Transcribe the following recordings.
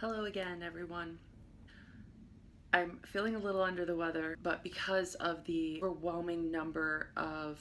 Hello again, everyone. I'm feeling a little under the weather, but because of the overwhelming number of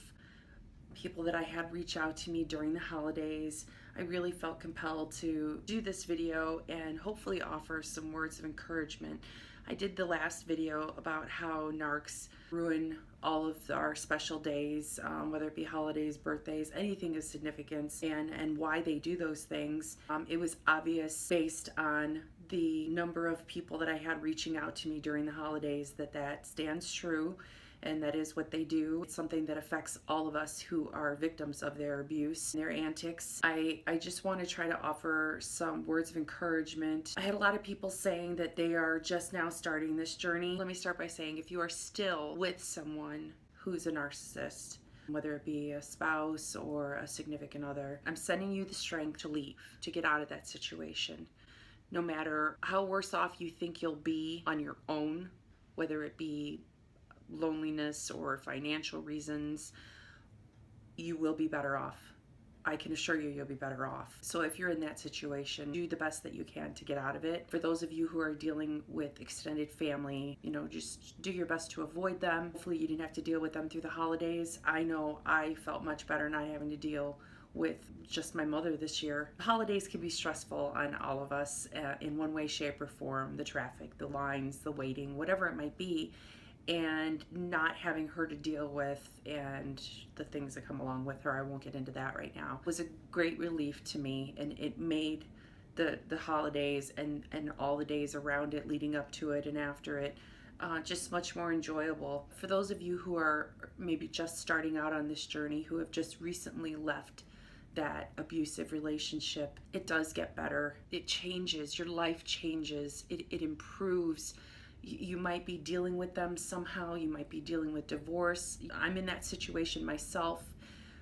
people that I had reach out to me during the holidays, I really felt compelled to do this video and hopefully offer some words of encouragement. I did the last video about how narcs ruin all of our special days, whether it be holidays, birthdays, anything of significance, and why they do those things. It was obvious based on the number of people that I had reaching out to me during the holidays that stands true, and that is what they do. It's something that affects all of us who are victims of their abuse and their antics. I just want to try to offer some words of encouragement. I had a lot of people saying that they are just now starting this journey. Let me start by saying, if you are still with someone who's a narcissist, whether it be a spouse or a significant other, I'm sending you the strength to leave, to get out of that situation. No matter how worse off you think you'll be on your own, whether it be loneliness or financial reasons, you will be better off. I can assure you you'll be better off. So if you're in that situation, do the best that you can to get out of it. For those of you who are dealing with extended family, just do your best to avoid them. Hopefully you didn't have to deal with them through the holidays. I know I felt much better not having to deal with just my mother this year. Holidays can be stressful on all of us in one way, shape, or form. The traffic, the lines, the waiting, whatever it might be, and not having her to deal with and the things that come along with her. I won't get into that right now. It was a great relief to me, and it made the holidays and all the days around it, leading up to it and after it, just much more enjoyable. For those of you who are maybe just starting out on this journey, who have just recently left that abusive relationship, it does get better. It changes. Your life changes. It improves. You might be dealing with them somehow. You might be dealing with divorce. I'm in that situation myself.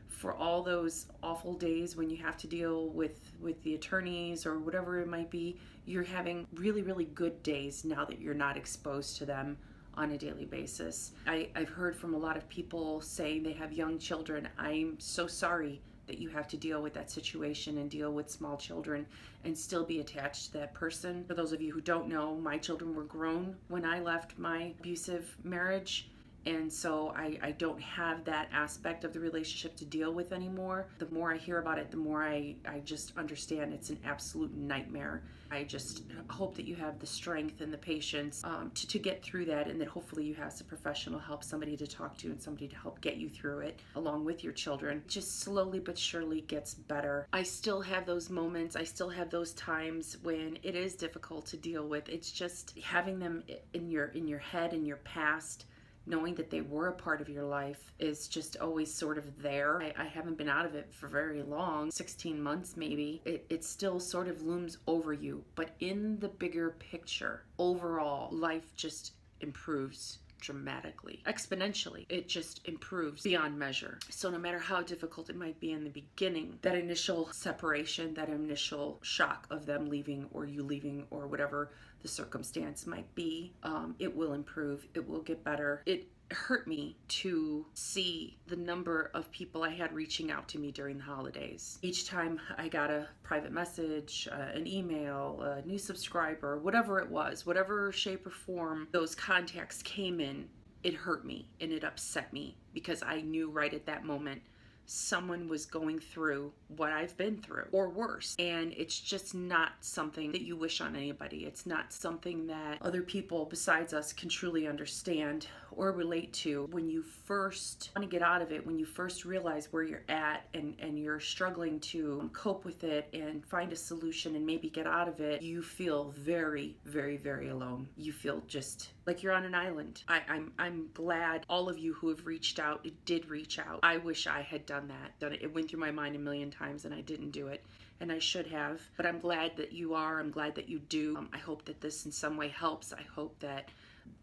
For all those awful days when you have to deal with the attorneys or whatever it might be, you're having really, really good days now that you're not exposed to them on a daily basis. I've heard from a lot of people saying they have young children. I'm so sorry that you have to deal with that situation and deal with small children and still be attached to that person. For those of you who don't know, my children were grown when I left my abusive marriage, and so I don't have that aspect of the relationship to deal with anymore. The more I hear about it, the more I just understand it's an absolute nightmare. I just hope that you have the strength and the patience to get through that, and that hopefully you have some professional help, somebody to talk to and somebody to help get you through it along with your children. It just slowly but surely gets better. I still have those moments. I still have those times when it is difficult to deal with. It's just having them in your head, in your past, knowing that they were a part of your life is just always sort of there. I haven't been out of it for very long, 16 months maybe. It still sort of looms over you, but in the bigger picture, overall, life just improves dramatically, exponentially. It just improves beyond measure. So no matter how difficult it might be in the beginning, that initial separation, that initial shock of them leaving or you leaving or whatever the circumstance might be, it will improve. It will get better. It hurt me to see the number of people I had reaching out to me during the holidays. Each time I got a private message, an email, a new subscriber, whatever it was, whatever shape or form those contacts came in, it hurt me and it upset me because I knew right at that moment someone was going through what I've been through or worse, and it's just not something that you wish on anybody. It's not something that other people besides us can truly understand or relate to. When you first want to get out of it, when you first realize where you're at and you're struggling to cope with it and find a solution and maybe get out of it, you feel very, very, very alone. You feel just like you're on an island. I'm glad all of you who have reached out did reach out. I wish I had done that. It went through my mind a million times and I didn't do it, and I should have. But I'm glad that you are. I'm glad that you do. I hope that this in some way helps. I hope that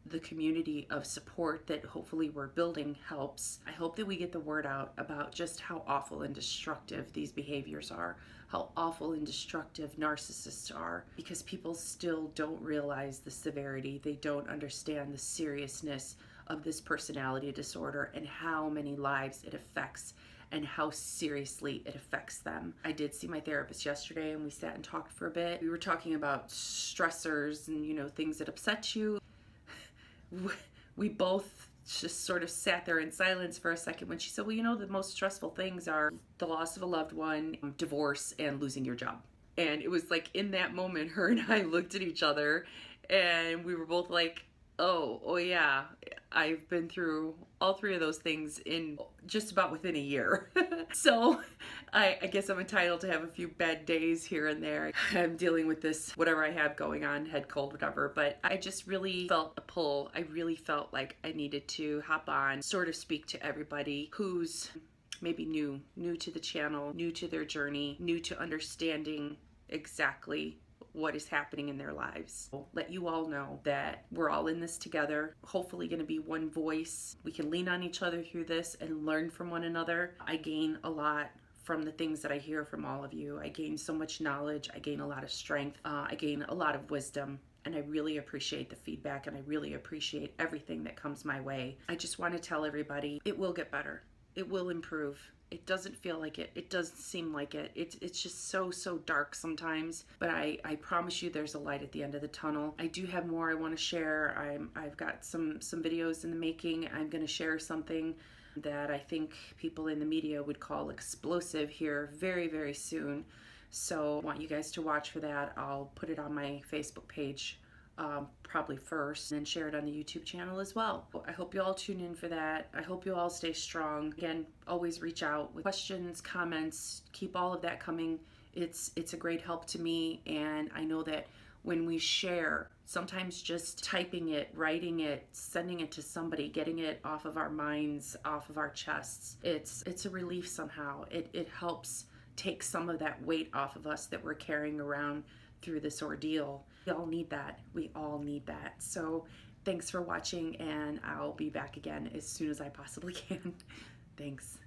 the community of support that hopefully we're building helps. I hope that we get the word out about just how awful and destructive these behaviors are, how awful and destructive narcissists are, because people still don't realize the severity. They don't understand the seriousness of this personality disorder and how many lives it affects and how seriously it affects them. I did see my therapist yesterday and we sat and talked for a bit. We were talking about stressors and, things that upset you. We both just sort of sat there in silence for a second when she said, well, the most stressful things are the loss of a loved one, divorce, and losing your job. And it was like in that moment, her and I looked at each other and we were both like, oh yeah, I've been through all three of those things in just about within a year. So I guess I'm entitled to have a few bad days here and there. I'm dealing with this, whatever I have going on, head cold, whatever, but I just really felt a pull. I really felt like I needed to hop on, sort of speak to everybody who's maybe new to the channel, new to their journey, new to understanding exactly what is happening in their lives. Let you all know that we're all in this together, hopefully going to be one voice. We can lean on each other through this and learn from one another. I gain a lot from the things that I hear from all of you. I gain so much knowledge. I gain a lot of strength. I gain a lot of wisdom. And I really appreciate the feedback and I really appreciate everything that comes my way. I just want to tell everybody it will get better. It will improve. It doesn't feel like it. It doesn't seem like it. It's just so dark sometimes. But I promise you there's a light at the end of the tunnel. I do have more I want to share. I've got some videos in the making. I'm going to share something that I think people in the media would call explosive here very soon. So I want you guys to watch for that. I'll put it on my Facebook page probably first, and then share it on the YouTube channel as well. I hope you all tune in for that. I hope you all stay strong. Again, always reach out with questions, comments, keep all of that coming. It's a great help to me, and I know that when we share, sometimes just typing it, writing it, sending it to somebody, getting it off of our minds, off of our chests, it's a relief somehow. It helps take some of that weight off of us that we're carrying around through this ordeal. We all need that. We all need that. So thanks for watching, and I'll be back again as soon as I possibly can. Thanks.